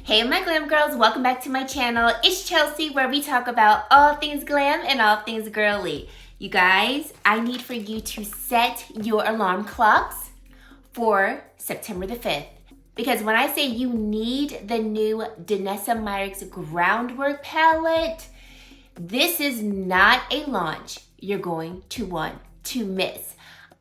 Hey my glam girls, welcome back to my channel. It's Chelsea, where we talk about all things glam and all things girly. You guys, I need for you to set your alarm clocks for September the 5th. Because when I say you need the new Danessa Myricks Groundwork palette, this is not a launch you're going to want to miss.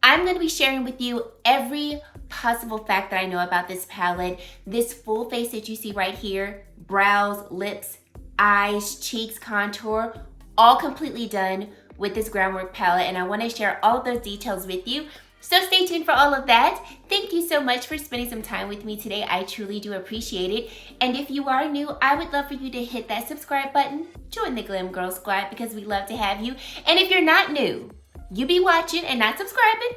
I'm going to be sharing with you every possible fact that I know about this palette. This full face that you see right here, brows, lips, eyes, cheeks, contour, all completely done with this Groundwork palette, and I want to share all of those details with you. So stay tuned for all of that. Thank you so much for spending some time with me today. I truly do appreciate it. And if you are new, I would love for you to hit that subscribe button, join the Glam Girl Squad, because we love to have you. And if you're not new, you be watching and not subscribing,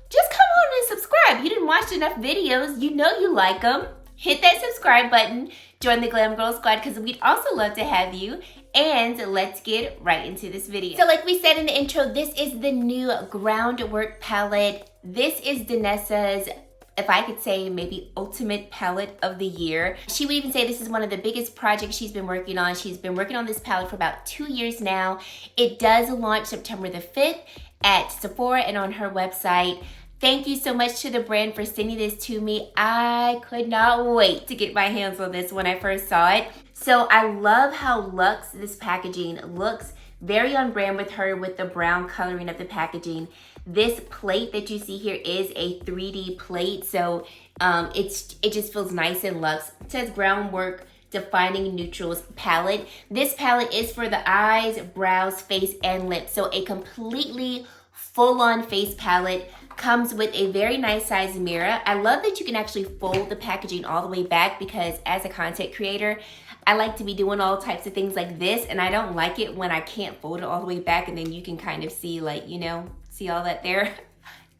just come on and subscribe. You didn't watch enough videos, you know you like them. Hit that subscribe button, join the Glam Girl Squad, because we'd also love to have you. And let's get right into this video. So like we said in the intro, this is the new Groundwork palette. This is Danessa's, if I could say, maybe ultimate palette of the year. She would even say this is one of the biggest projects she's been working on. She's been working on this palette for about 2 years now. It does launch September the 5th at Sephora and on her website. Thank you so much to the brand for sending this to me. I could not wait to get my hands on this when I first saw it. So I love how luxe this packaging looks. Very on brand with her with the brown coloring of the packaging. This plate that you see here is a 3D plate, so it just feels nice and luxe. It says Groundwork Defining Neutrals palette. This palette is for the eyes, brows, face, and lips. So a completely full-on face palette. Comes with a very nice size mirror. I love that you can actually fold the packaging all the way back, because as a content creator, I like to be doing all types of things like this, and I don't like it when I can't fold it all the way back and then you can kind of see, like, you know, see all that there?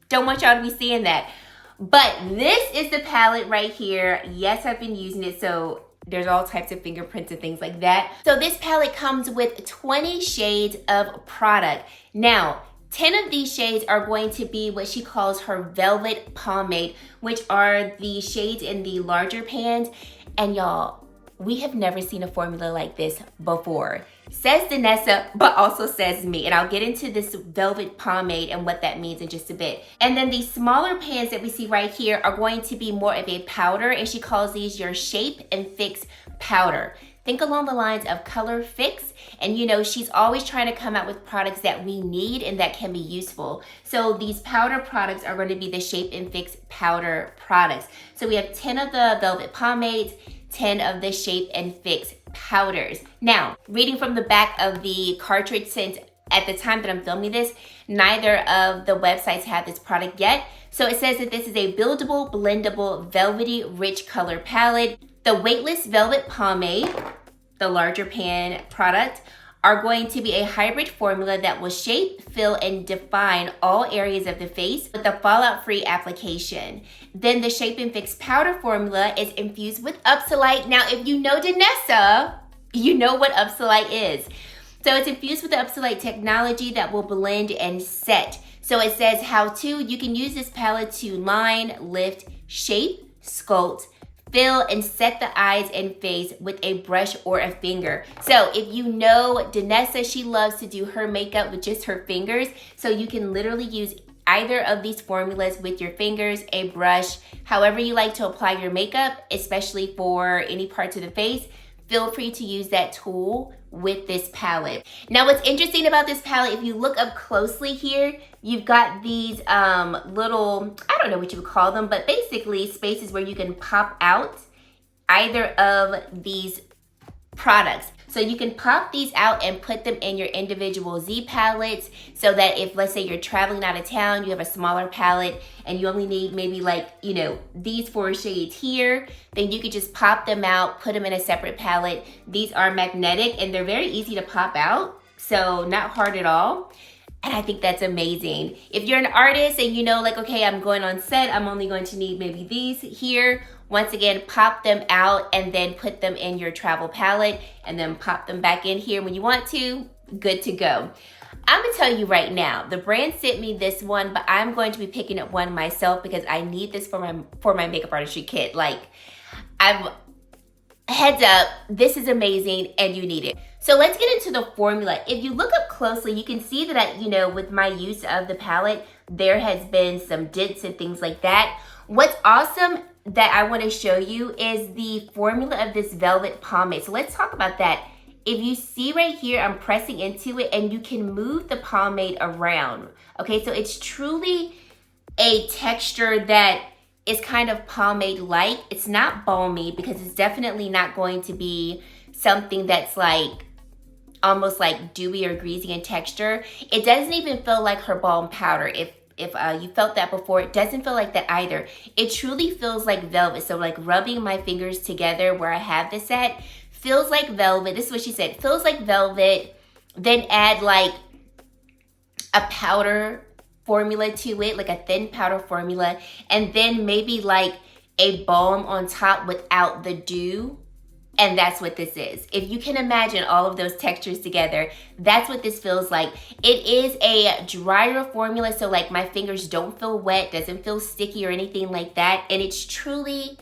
Don't want y'all to be seeing that. But this is the palette right here. Yes, I've been using it, so there's all types of fingerprints and things like that. So this palette comes with 20 shades of product. Now, 10 of these shades are going to be what she calls her Velvet Pomade, which are the shades in the larger pans. And y'all, we have never seen a formula like this before. Says Danessa, but also says me. And I'll get into this Velvet Pomade and what that means in just a bit. And then the smaller pans that we see right here are going to be more of a powder, and she calls these your Shape and Fix powder. Think along the lines of Color Fix, and you know, she's always trying to come out with products that we need and that can be useful. So these powder products are going to be the Shape and Fix powder products. So we have 10 of the Velvet Pomades, 10 of the Shape and Fix powders. Now, reading from the back of the cartridge, since at the time that I'm filming this, neither of the websites have this product yet. So it says that this is a buildable, blendable, velvety, rich color palette. The Weightless Velvet Pomade, the larger pan product, are going to be a hybrid formula that will shape, fill, and define all areas of the face with a fallout-free application. Then the Shape and Fix powder formula is infused with Upsolite. Now, if you know Danessa, you know what Upsolite is. So it's infused with the Upsolite technology that will blend and set. So it says how to. You can use this palette to line, lift, shape, sculpt, fill, and set the eyes and face with a brush or a finger. So if you know Danessa, she loves to do her makeup with just her fingers. So you can literally use either of these formulas with your fingers, a brush, however you like to apply your makeup, especially for any parts of the face. Feel free to use that tool with this palette. Now, what's interesting about this palette, if you look up closely here, you've got these little, I don't know what you would call them, but basically spaces where you can pop out either of these products. So you can pop these out and put them in your individual Z palettes, so that if, let's say, you're traveling out of town, you have a smaller palette and you only need maybe, like, you know, these 4 shades here, then you could just pop them out, put them in a separate palette. These are magnetic and they're very easy to pop out, so not hard at all. And I think that's amazing. If you're an artist and you know, like, okay, I'm going on set, I'm only going to need maybe these here. Once again, pop them out and then put them in your travel palette and then pop them back in here when you want to. Good to go. I'm gonna tell you right now, the brand sent me this one, but I'm going to be picking up one myself because I need this for my makeup artistry kit. Like, heads up, this is amazing and you need it. So let's get into the formula. If you look up closely, you can see that, you know, with my use of the palette, there has been some dents and things like that. What's awesome that I want to show you is the formula of this velvet pomade. So let's talk about that. If you see right here, I'm pressing into it and you can move the pomade around. Okay, so it's truly a texture that is kind of pomade-like. It's not balmy because it's definitely not going to be something that's like almost like dewy or greasy in texture. It doesn't even feel like her balm powder. If you felt that before, it doesn't feel like that either. It truly feels like velvet. So like rubbing my fingers together where I have this at, feels like velvet. This is what she said, feels like velvet. Then add like a powder formula to it, like a thin powder formula, and then maybe like a balm on top without the dew. And that's what this is. If you can imagine all of those textures together, that's what this feels like. It is a drier formula, so like my fingers don't feel wet, doesn't feel sticky or anything like that. And it's truly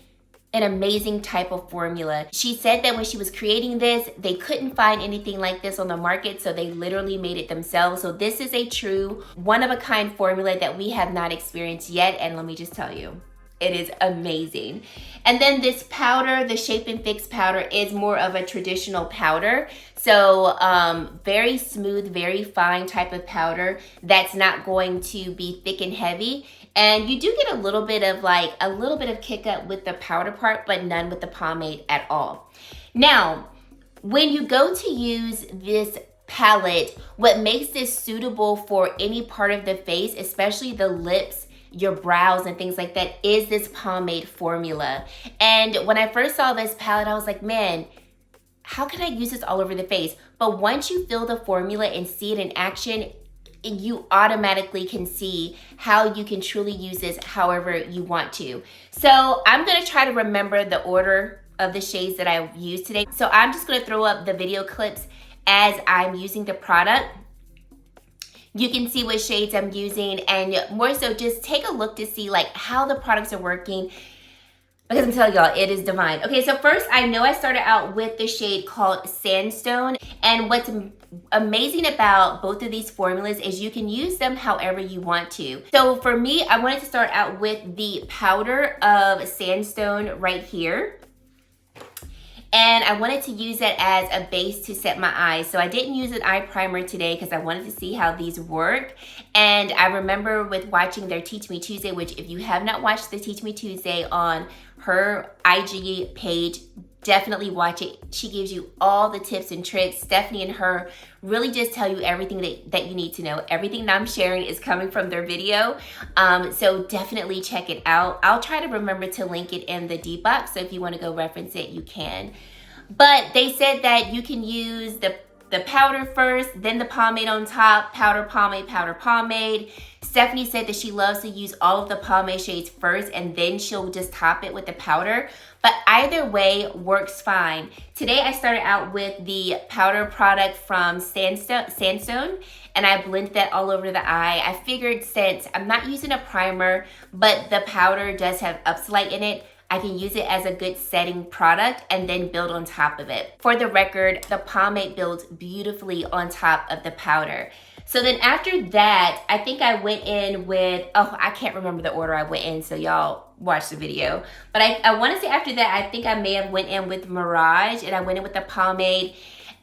an amazing type of formula. She said that when she was creating this, they couldn't find anything like this on the market, so they literally made it themselves. So this is a true one-of-a-kind formula that we have not experienced yet, and let me just tell you, it is amazing. And then this powder, the Shape and Fix powder, is more of a traditional powder. So very smooth, very fine type of powder that's not going to be thick and heavy. And you do get a little bit of kick up with the powder part, but none with the pomade at all. Now, when you go to use this palette, what makes this suitable for any part of the face, especially the lips, your brows and things like that, is this pomade formula. And when I first saw this palette, I was like, man, how can I use this all over the face? But once you feel the formula and see it in action, you automatically can see how you can truly use this however you want to. So I'm gonna try to remember the order of the shades that I used today. So I'm just gonna throw up the video clips as I'm using the product. You can see what shades I'm using, and more so just take a look to see like how the products are working, because I'm telling y'all, it is divine. Okay, so first I know I started out with the shade called Sandstone, and what's amazing about both of these formulas is you can use them however you want to. So for me, I wanted to start out with the powder of Sandstone right here. And I wanted to use it as a base to set my eyes. So I didn't use an eye primer today because I wanted to see how these work. And I remember with watching their Teach Me Tuesday, which if you have not watched the Teach Me Tuesday on her IG page, definitely watch it. She gives you all the tips and tricks. Stephanie and her really just tell you everything that you need to know. Everything that I'm sharing is coming from their video. So definitely check it out. I'll try to remember to link it in the D box. So if you want to go reference it, you can. But they said that you can use the powder first, then the pomade on top, powder, pomade, powder, pomade. Stephanie said that she loves to use all of the pomade shades first and then she'll just top it with the powder. But either way works fine. Today I started out with the powder product from Sandstone, and I blended that all over the eye. I figured since I'm not using a primer, but the powder does have Upslight in it, I can use it as a good setting product and then build on top of it. For the record, the pomade builds beautifully on top of the powder. So then after that, I think I went in with, oh, I can't remember the order I went in, so y'all watch the video. But I want to say after that, I think I may have went in with Mirage, and I went in with the pomade.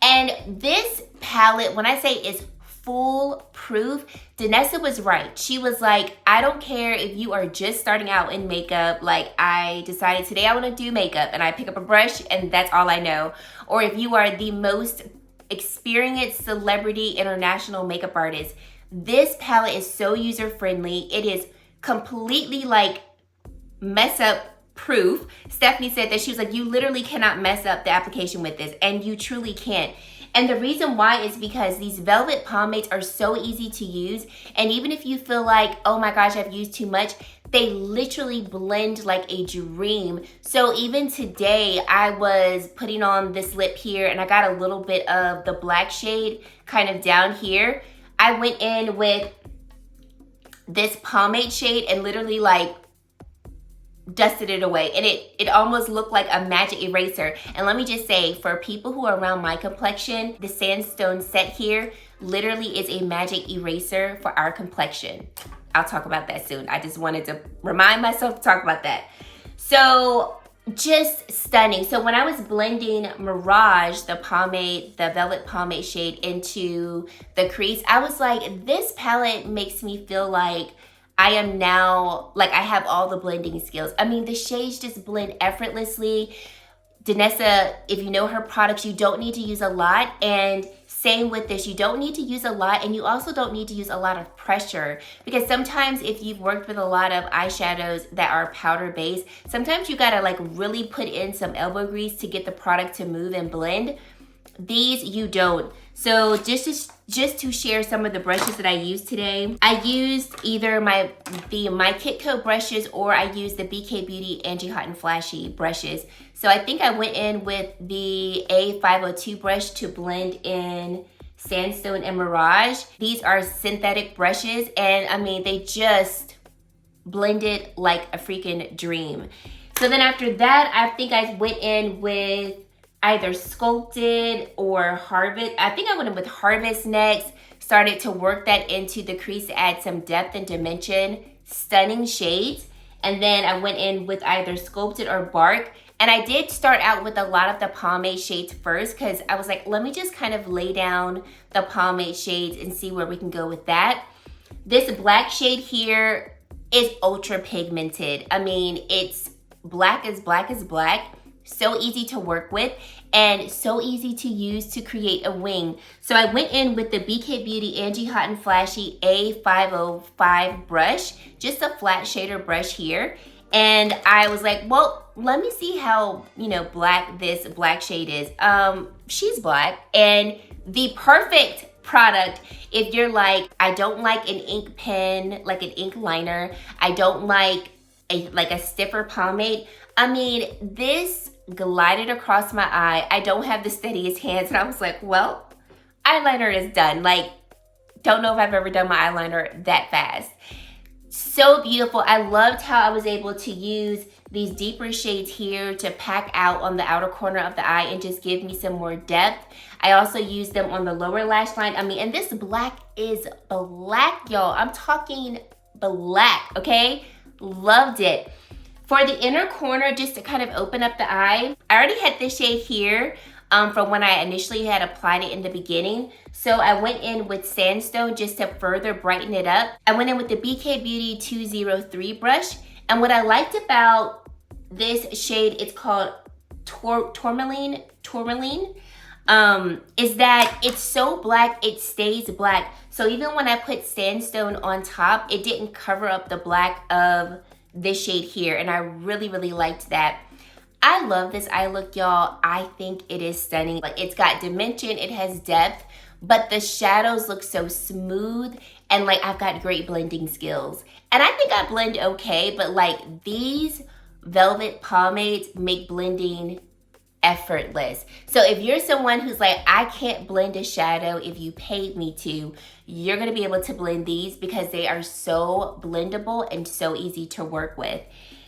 And this palette, when I say it's foolproof, Danessa was right. She was like, I don't care if you are just starting out in makeup. Like, I decided today I want to do makeup, and I pick up a brush and that's all I know. Or if you are the most experienced celebrity international makeup artist, this palette is so user-friendly. It is completely like mess up proof. Stephanie said that she was like, you literally cannot mess up the application with this, and you truly can't. And the reason why is because these velvet pomades are so easy to use, and even if you feel like, oh my gosh, I've used too much, they literally blend like a dream. So even today, I was putting on this lip here, and I got a little bit of the black shade kind of down here. I went in with this pomade shade and literally like dusted it away, and it almost looked like a magic eraser. And let me just say, for people who are around my complexion, the sandstone set here literally is a magic eraser for our complexion. I'll talk about that soon. I just wanted to remind myself to talk about that. So just stunning. So when I was blending Mirage, the pomade, the velvet pomade shade, into the crease, I was like, this palette makes me feel like I am now, like I have all the blending skills. I mean, the shades just blend effortlessly. Danessa, if you know her products, you don't need to use a lot. And same with this, you don't need to use a lot, and you also don't need to use a lot of pressure, because sometimes if you've worked with a lot of eyeshadows that are powder based, sometimes you gotta like really put in some elbow grease to get the product to move and blend. These you don't. So just to share some of the brushes that I used today, I used either my Kitco brushes, or I used the BK Beauty Angie Hot and Flashy brushes. So I think I went in with the A502 brush to blend in Sandstone and Mirage. These are synthetic brushes, and I mean, they just blended like a freaking dream. So then after that, I think I went in with either Sculpted or Harvest. I think I went in with Harvest next. Started to work that into the crease to add some depth and dimension. Stunning shades. And then I went in with either Sculpted or Bark. And I did start out with a lot of the pomade shades first, because I was like, let me just kind of lay down the pomade shades and see where we can go with that. This black shade here is ultra pigmented. I mean, it's black as black as black. So easy to work with and so easy to use to create a wing. So I went in with the BK Beauty Angie Hot and Flashy A505 brush, just a flat shader brush here. And I was like, well, let me see how, you know, black this black shade is. She's black, and the perfect product if you're like, I don't like an ink pen, like an ink liner. I don't like a stiffer pomade. I mean, this glided across my eye. I don't have the steadiest hands, and I was like, well, eyeliner is done. Like, don't know if I've ever done my eyeliner that fast. So beautiful. I loved how I was able to use these deeper shades here to pack out on the outer corner of the eye and just give me some more depth. I also used them on the lower lash line. I mean, and this black is black, y'all. I'm talking black, okay? Loved it. For the inner corner, just to kind of open up the eye, I already had this shade here from when I initially had applied it in the beginning. So I went in with Sandstone just to further brighten it up. I went in with the BK Beauty 203 brush. And what I liked about this shade, it's called Tourmaline, is that it's so black, it stays black. So even when I put Sandstone on top, it didn't cover up the black of this shade here, and I really, really liked that. I love this eye look, y'all. I think it is stunning. Like, it's got dimension, it has depth, but the shadows look so smooth, and like, I've got great blending skills. And I think I blend okay, but like, these velvet pomades make blending effortless. So if you're someone who's like, I can't blend a shadow if you paid me to, you're gonna be able to blend these because they are so blendable and so easy to work with.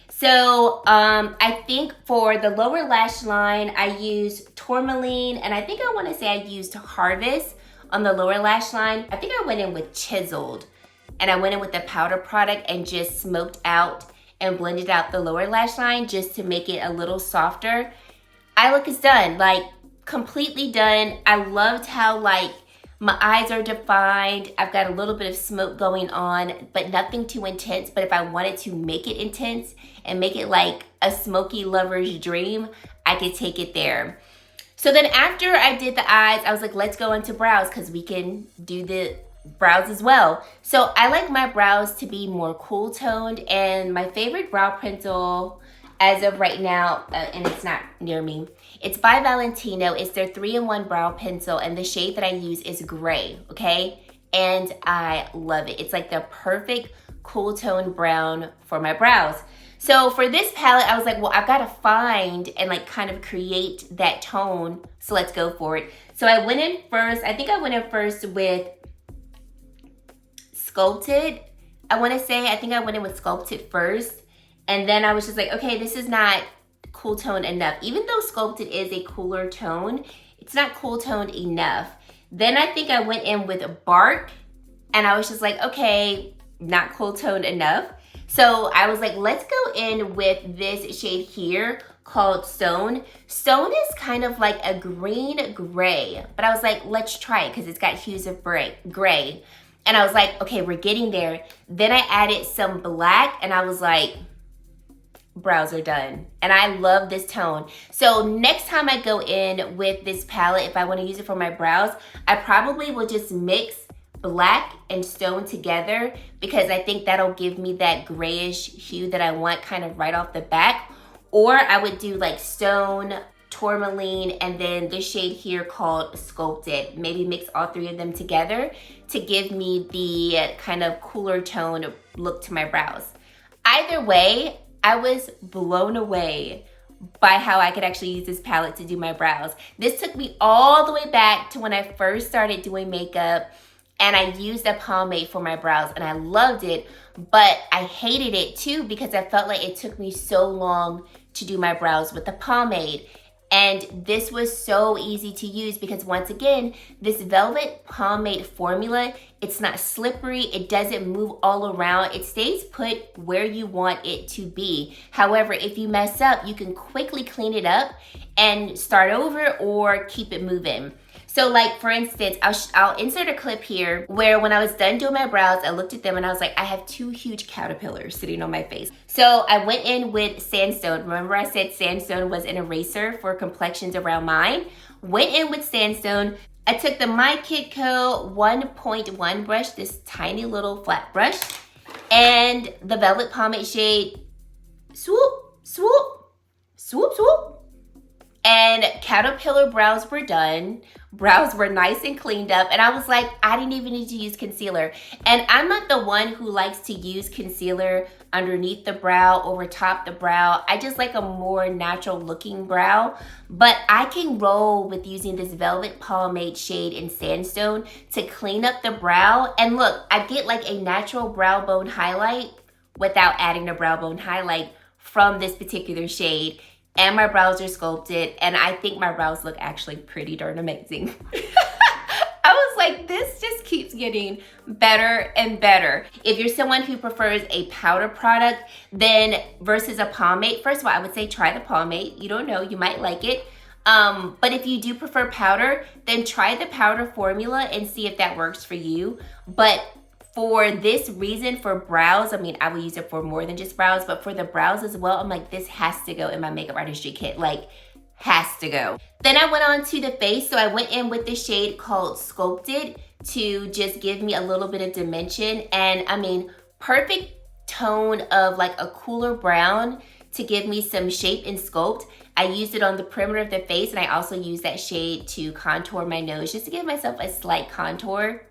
So I think for the lower lash line, I used Tourmaline, and I think I wanna say I used Harvest on the lower lash line. I think I went in with Chiseled, and I went in with the powder product and just smoked out and blended out the lower lash line just to make it a little softer. Eye look is done, like completely done. I loved how like my eyes are defined. I've got a little bit of smoke going on, but nothing too intense. But if I wanted to make it intense and make it like a smoky lover's dream, I could take it there. So then after I did the eyes, I was like, let's go into brows because we can do the brows as well. So I like my brows to be more cool toned, and my favorite brow pencil as of right now, and it's not near me, it's by Valentino. It's their 3-in-1 brow pencil, and the shade that I use is gray, okay? And I love it. It's like the perfect cool tone brown for my brows. So for this palette, I was like, well, I've got to find and like kind of create that tone. So let's go for it. So I went in first, I think I went in first with Sculpted. I think I went in with Sculpted first. And then I was just like, okay, this is not cool tone enough. Even though Sculpted is a cooler tone, it's not cool toned enough. Then I think I went in with Bark, and I was just like, okay, not cool toned enough. So I was like, let's go in with this shade here called Stone. Stone is kind of like a green gray, but I was like, let's try it because it's got hues of gray. And I was like, okay, we're getting there. Then I added some black, and I was like, brows are done. And I love this tone. So next time I go in with this palette, if I want to use it for my brows, I probably will just mix black and Stone together because I think that'll give me that grayish hue that I want kind of right off the back. Or I would do like Stone, Tourmaline, and then this shade here called Sculpted. Maybe mix all three of them together to give me the kind of cooler tone look to my brows. Either way, I was blown away by how I could actually use this palette to do my brows. This took me all the way back to when I first started doing makeup, and I used a pomade for my brows, and I loved it, but I hated it too because I felt like it took me so long to do my brows with the pomade. And this was so easy to use because once again, this Velvet Pomade formula, it's not slippery, it doesn't move all around, it stays put where you want it to be. However, if you mess up, you can quickly clean it up and start over or keep it moving. So like for instance, I'll insert a clip here where when I was done doing my brows, I looked at them and I was like, I have two huge caterpillars sitting on my face. So I went in with Sandstone. Remember I said Sandstone was an eraser for complexions around mine? Went in with Sandstone. I took the My Kid Co 1.1 brush, this tiny little flat brush, and the Velvet Pomade shade, swoop, swoop, swoop, swoop. And caterpillar brows were done. Brows were nice and cleaned up. And I was like, I didn't even need to use concealer. And I'm not the one who likes to use concealer underneath the brow, over top the brow. I just like a more natural looking brow. But I can roll with using this Velvet Pomade shade in Sandstone to clean up the brow. And look, I get like a natural brow bone highlight without adding a brow bone highlight from this particular shade. And my brows are sculpted, and I think my brows look actually pretty darn amazing. I was like, this just keeps getting better and better. If you're someone who prefers a powder product then versus a pomade, first of all, I would say try the pomade. You don't know, you might like it. But if you do prefer powder, then try the powder formula and see if that works for you. But for this reason, for brows, I mean, I would use it for more than just brows, but for the brows as well, I'm like, this has to go in my makeup artistry kit, like, has to go. Then I went on to the face, so I went in with the shade called Sculpted to just give me a little bit of dimension, and I mean, perfect tone of like a cooler brown to give me some shape and sculpt. I used it on the perimeter of the face, and I also used that shade to contour my nose, just to give myself a slight contour.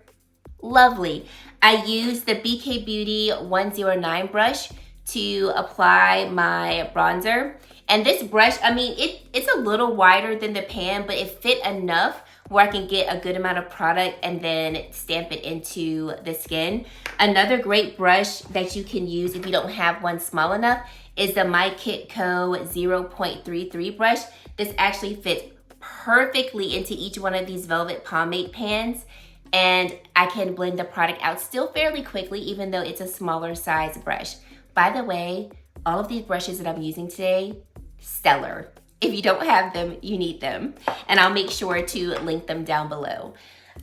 Lovely. I used the BK Beauty 109 brush to apply my bronzer. And this brush, I mean, it's a little wider than the pan, but it fit enough where I can get a good amount of product and then stamp it into the skin. Another great brush that you can use if you don't have one small enough is the My Kid Co 0.33 brush. This actually fits perfectly into each one of these velvet pomade pans. And I can blend the product out still fairly quickly, even though it's a smaller size brush. By the way, all of these brushes that I'm using today, stellar. If you don't have them, you need them. And I'll make sure to link them down below.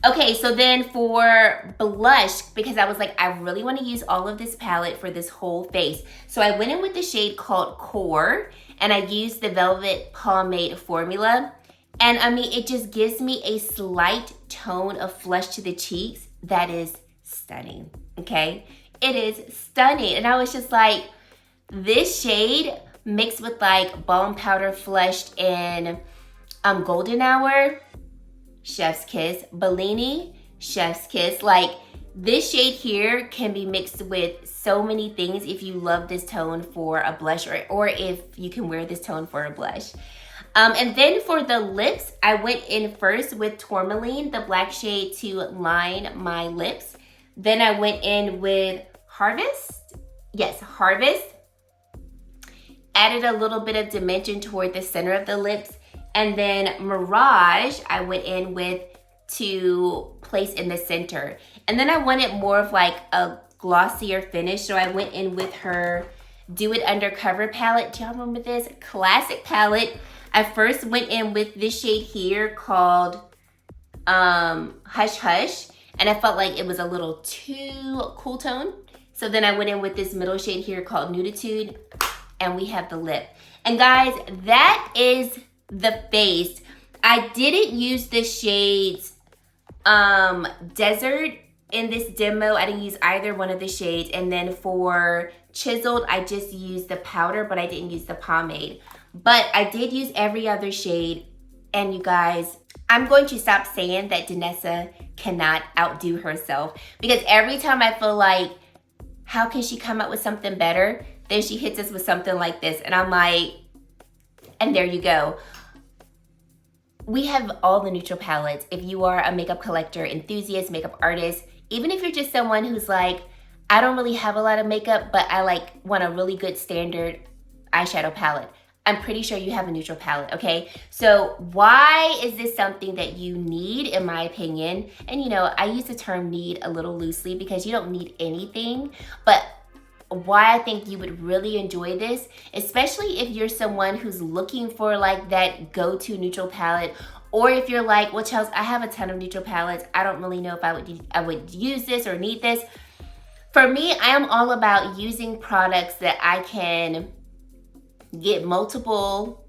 Okay, so then for blush, because I was like, I really want to use all of this palette for this whole face. So I went in with the shade called Core, and I used the Velvet Pomade formula. And I mean, it just gives me a slight tone of flush to the cheeks that is stunning, okay? It is stunning. And I was just like, this shade mixed with like Balm Powder flushed in Golden Hour, chef's kiss. Bellini, chef's kiss. Like, this shade here can be mixed with so many things if you love this tone for a blush, or if you can wear this tone for a blush. And then for the lips, I went in first with Tourmaline, the black shade, to line my lips. Then I went in with Harvest. Yes, Harvest. added a little bit of dimension toward the center of the lips. And then Mirage, I went in with to place in the center. And then I wanted more of like a glossier finish, so I went in with her Do It Undercover palette. Do y'all remember this? Classic palette. I first went in with this shade here called Hush Hush, and I felt like it was a little too cool tone. So then I went in with this middle shade here called Nuditude, and we have the lip. And guys, that is the face. I didn't use the shades Desert in this demo. I didn't use either one of the shades. And then for Chiseled, I just used the powder, but I didn't use the pomade. But I did use every other shade. And you guys, I'm going to stop saying that Danessa cannot outdo herself, because every time I feel like, how can she come up with something better? Then she hits us with something like this. And I'm like, and there you go. We have all the neutral palettes. If you are a makeup collector, enthusiast, makeup artist, even if you're just someone who's like, I don't really have a lot of makeup, but I like want a really good standard eyeshadow palette, I'm pretty sure you have a neutral palette, okay? So why is this something that you need, in my opinion? And you know, I use the term need a little loosely because you don't need anything, but why I think you would really enjoy this, especially if you're someone who's looking for like that go-to neutral palette, or if you're like, well, Chelsea, I have a ton of neutral palettes. I don't really know if I would use this or need this. For me, I am all about using products that I can get multiple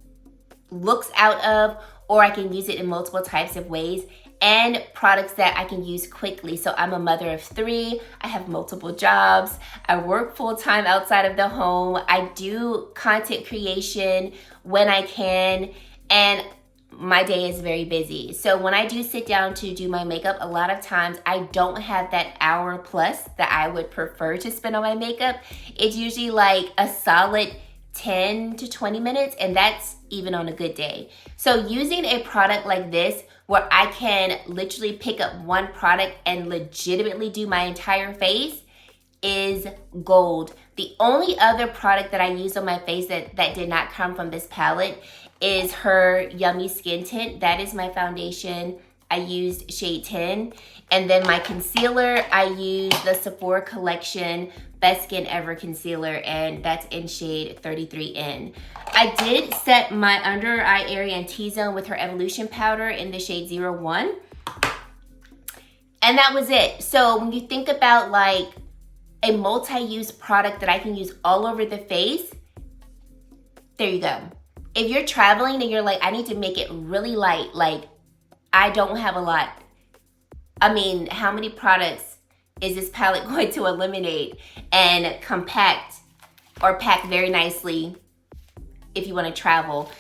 looks out of, or I can use it in multiple types of ways, and products that I can use quickly. So I'm a mother of 3, I have multiple jobs, I work full-time outside of the home, I do content creation when I can, and my day is very busy. So when I do sit down to do my makeup, a lot of times I don't have that hour plus that I would prefer to spend on my makeup. It's usually like a solid 10 to 20 minutes, and that's even on a good day. So using a product like this, where I can literally pick up one product and legitimately do my entire face, is gold. The only other product that I used on my face that did not come from this palette is her Yummy Skin Tint. That is my foundation. I used shade 10. And then my concealer, I used the Sephora Collection Best Skin Ever Concealer, and that's in shade 33N. I did set my under eye area and T-zone with her Evolution Powder in the shade 01. And that was it. So when you think about like a multi-use product that I can use all over the face, there you go. If you're traveling and you're like, I need to make it really light, like I don't have a lot. I mean, how many products is this palette going to eliminate and compact or pack very nicely if you want to travel?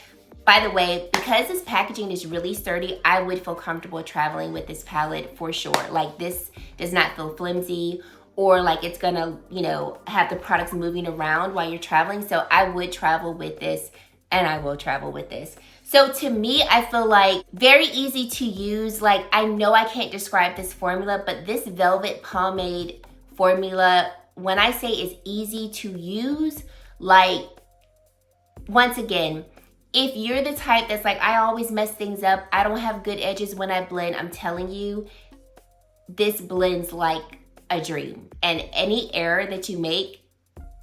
By the way, because this packaging is really sturdy, I would feel comfortable traveling with this palette for sure. Like, this does not feel flimsy or like it's gonna, you know, have the products moving around while you're traveling. So I would travel with this, and I will travel with this. So to me, I feel like very easy to use. Like, I know I can't describe this formula, but this Velvet Pomade formula, when I say it's easy to use, like, once again, if you're the type that's like, I always mess things up, I don't have good edges when I blend, I'm telling you, this blends like a dream. And any error that you make,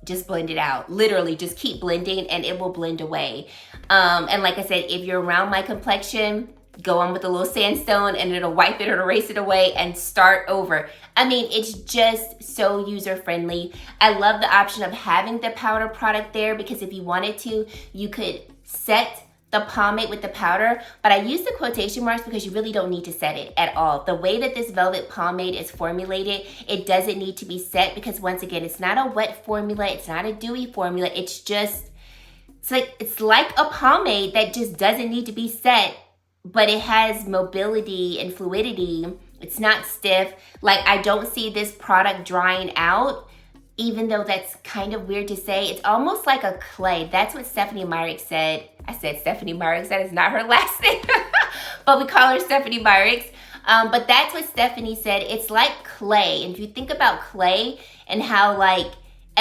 just blend it out. Literally, just keep blending and it will blend away. And like I said, if you're around my complexion, go on with a little sandstone and it'll wipe it or erase it away and start over. I mean, it's just so user-friendly. I love the option of having the powder product there, because if you wanted to, you could set the pomade with the powder, but I use the quotation marks because you really don't need to set it at all. The way that this Velvet Pomade is formulated, it doesn't need to be set, because once again, it's not a wet formula, it's not a dewy formula, it's like a pomade that just doesn't need to be set, but it has mobility and fluidity. It's not stiff. Like, I don't see this product drying out, even though that's kind of weird to say. It's almost like a clay. That's what Stephanie Myricks said. I said Stephanie Myricks, that is not her last name, but we call her Stephanie Myricks. But that's what Stephanie said. It's like clay. And if you think about clay and how like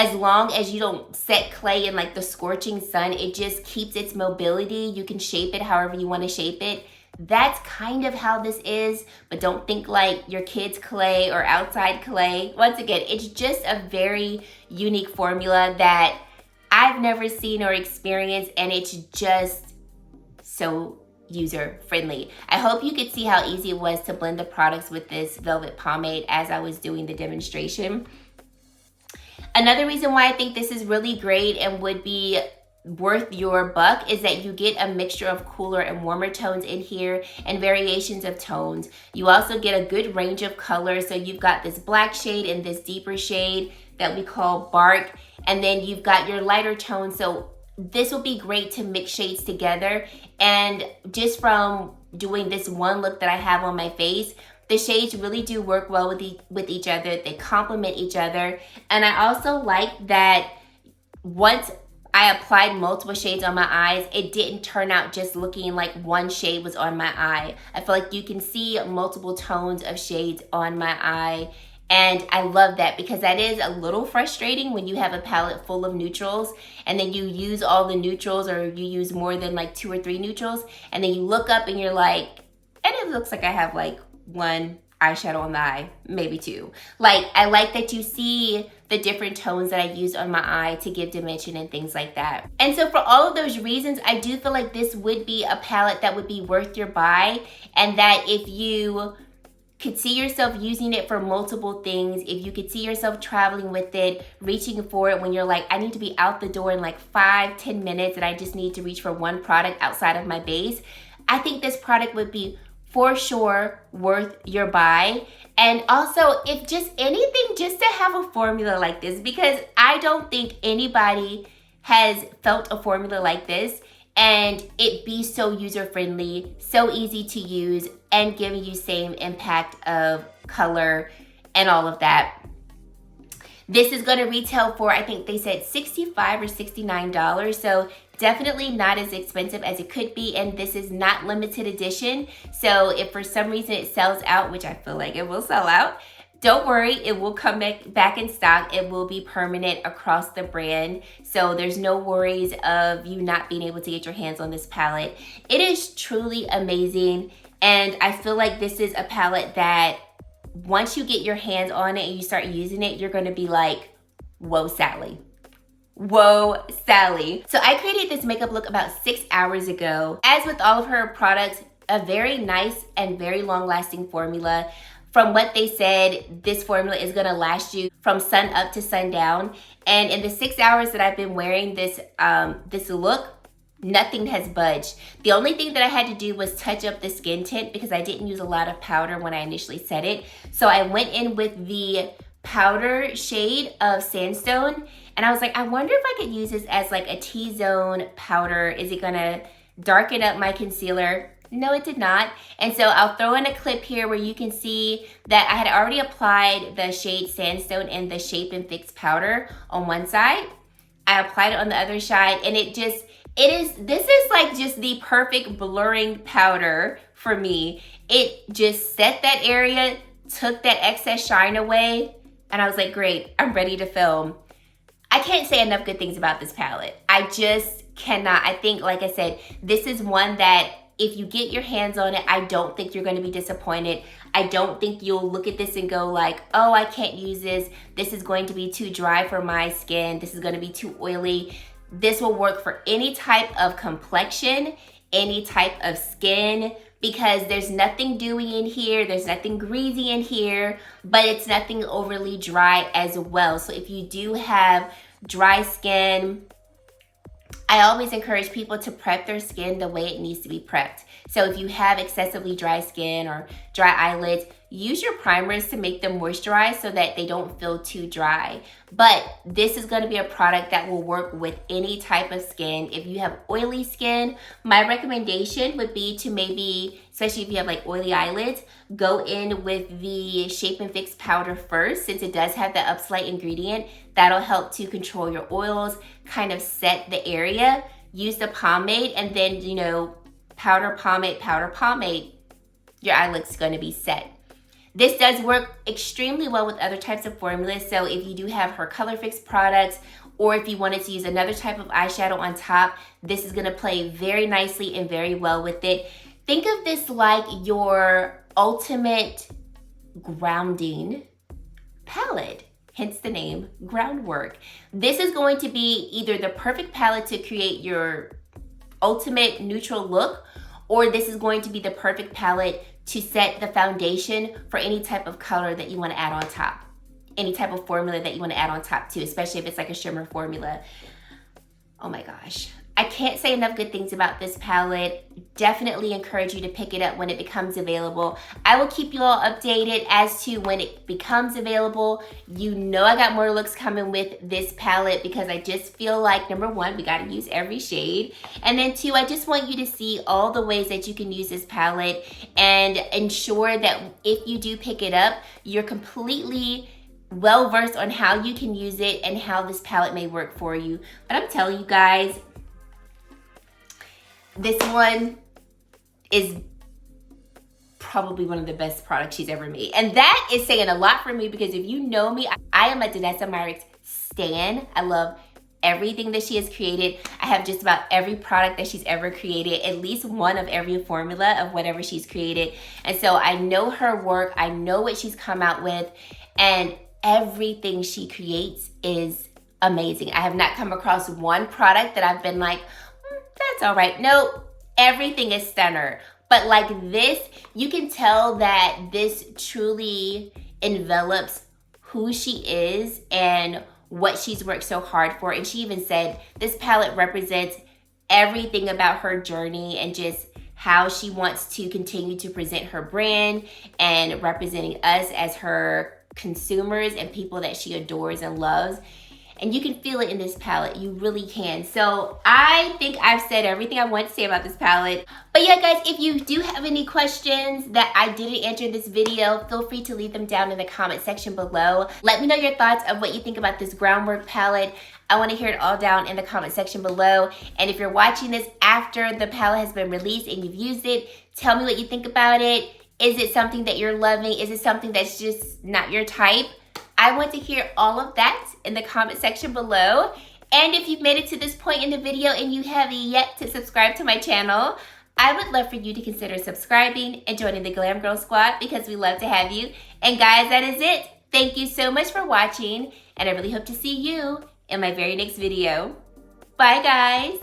as long as you don't set clay in like the scorching sun, it just keeps its mobility. You can shape it however you want to shape it. That's kind of how this is, but don't think like your kids' clay or outside clay. Once again, it's just a very unique formula that I've never seen or experienced, and it's just so user-friendly. I hope you could see how easy it was to blend the products with this velvet pomade as I was doing the demonstration. Another reason why I think this is really great and would be worth your buck is that you get a mixture of cooler and warmer tones in here and variations of tones. You also get a good range of colors. So you've got this black shade and this deeper shade that we call bark, and then you've got your lighter tones. So this will be great to mix shades together. And just from doing this one look that I have on my face, the shades really do work well with each other. They complement each other. And I also like that once I applied multiple shades on my eyes, it didn't turn out just looking like one shade was on my eye. I feel like you can see multiple tones of shades on my eye. And I love that, because that is a little frustrating when you have a palette full of neutrals and then you use all the neutrals, or you use more than like 2 or 3 neutrals, and then you look up and you're like, and it looks like I have like one eyeshadow on the eye, maybe 2. Like, I like that you see the different tones that I used on my eye to give dimension and things like that. And so for all of those reasons, I do feel like this would be a palette that would be worth your buy, and that if you could see yourself using it for multiple things, if you could see yourself traveling with it, reaching for it when you're like, I need to be out the door in like 5-10 minutes and I just need to reach for one product outside of my base, I think this product would be for sure worth your buy. And also, if just anything, just to have a formula like this, because I don't think anybody has felt a formula like this and it be so user-friendly, so easy to use, and giving you same impact of color and all of that. This is gonna retail for, I think they said $65 or $69, so definitely not as expensive as it could be, and this is not limited edition. So if for some reason it sells out, which I feel like it will sell out, don't worry, it will come back in stock. It will be permanent across the brand. So there's no worries of you not being able to get your hands on this palette. It is truly amazing. And I feel like this is a palette that once you get your hands on it and you start using it, you're gonna be like, whoa, Sally. Whoa, Sally. So I created this makeup look about 6 hours ago. As with all of her products, a very nice and very long-lasting formula. From what they said, this formula is gonna last you from sun up to sundown. And in the 6 hours that I've been wearing this, this look, nothing has budged. The only thing that I had to do was touch up the skin tint because I didn't use a lot of powder when I initially set it. So I went in with the powder shade of Sandstone, and I was like, I wonder if I could use this as like a T-zone powder. Is it gonna darken up my concealer? No, it did not. And so I'll throw in a clip here where you can see that I had already applied the shade Sandstone and the Shape and Fix powder on one side. I applied it on the other side, and this is like just the perfect blurring powder for me. It just set that area, took that excess shine away, and I was like, great, I'm ready to film. I can't say enough good things about this palette. I just cannot. I think, like I said, this is one that if you get your hands on it, I don't think you're gonna be disappointed. I don't think you'll look at this and go like, oh, I can't use this. This is going to be too dry for my skin. This is gonna be too oily. This will work for any type of complexion, any type of skin, because there's nothing dewy in here, there's nothing greasy in here, but it's nothing overly dry as well. So if you do have dry skin, I always encourage people to prep their skin the way it needs to be prepped. So if you have excessively dry skin or dry eyelids, use your primers to make them moisturize so that they don't feel too dry. But this is gonna be a product that will work with any type of skin. If you have oily skin, my recommendation would be to maybe, especially if you have like oily eyelids, go in with the Shape and Fix powder first, since it does have the Upslight ingredient. That'll help to control your oils, kind of set the area. Use the pomade, and then, you know, powder, pomade, your eye look's gonna be set. This does work extremely well with other types of formulas. So if you do have her Color Fix products, or if you wanted to use another type of eyeshadow on top, this is gonna play very nicely and very well with it. Think of this like your ultimate grounding palette, hence the name Groundwork. This is going to be either the perfect palette to create your ultimate neutral look, or this is going to be the perfect palette to set the foundation for any type of color that you want to add on top. Any type of formula that you want to add on top too, especially if it's like a shimmer formula. Oh my gosh. I can't say enough good things about this palette. Definitely encourage you to pick it up when it becomes available. I will keep you all updated as to when it becomes available. You know I got more looks coming with this palette because I just feel like, number one, we gotta use every shade. And then two, I just want you to see all the ways that you can use this palette and ensure that if you do pick it up, you're completely well-versed on how you can use it and how this palette may work for you. But I'm telling you guys, this one is probably one of the best products she's ever made. And that is saying a lot for me because if you know me, I am a Danessa Myricks stan. I love everything that she has created. I have just about every product that she's ever created, at least one of every formula of whatever she's created. And so I know her work, I know what she's come out with, and everything she creates is amazing. I have not come across one product that I've been like, that's all right. No, everything is stunner. But like this, you can tell that this truly envelops who she is and what she's worked so hard for. And she even said this palette represents everything about her journey and just how she wants to continue to present her brand and representing us as her consumers and people that she adores and loves. And you can feel it in this palette, you really can. So I think I've said everything I want to say about this palette. But yeah guys, if you do have any questions that I didn't answer in this video, feel free to leave them down in the comment section below. Let me know your thoughts of what you think about this Groundwork palette. I want to hear it all down in the comment section below. And if you're watching this after the palette has been released and you've used it, tell me what you think about it. Is it something that you're loving? Is it something that's just not your type? I want to hear all of that in the comment section below. And if you've made it to this point in the video and you have yet to subscribe to my channel, I would love for you to consider subscribing and joining the Glam Girl Squad because we love to have you. And guys, that is it. Thank you so much for watching, and I really hope to see you in my very next video. Bye guys.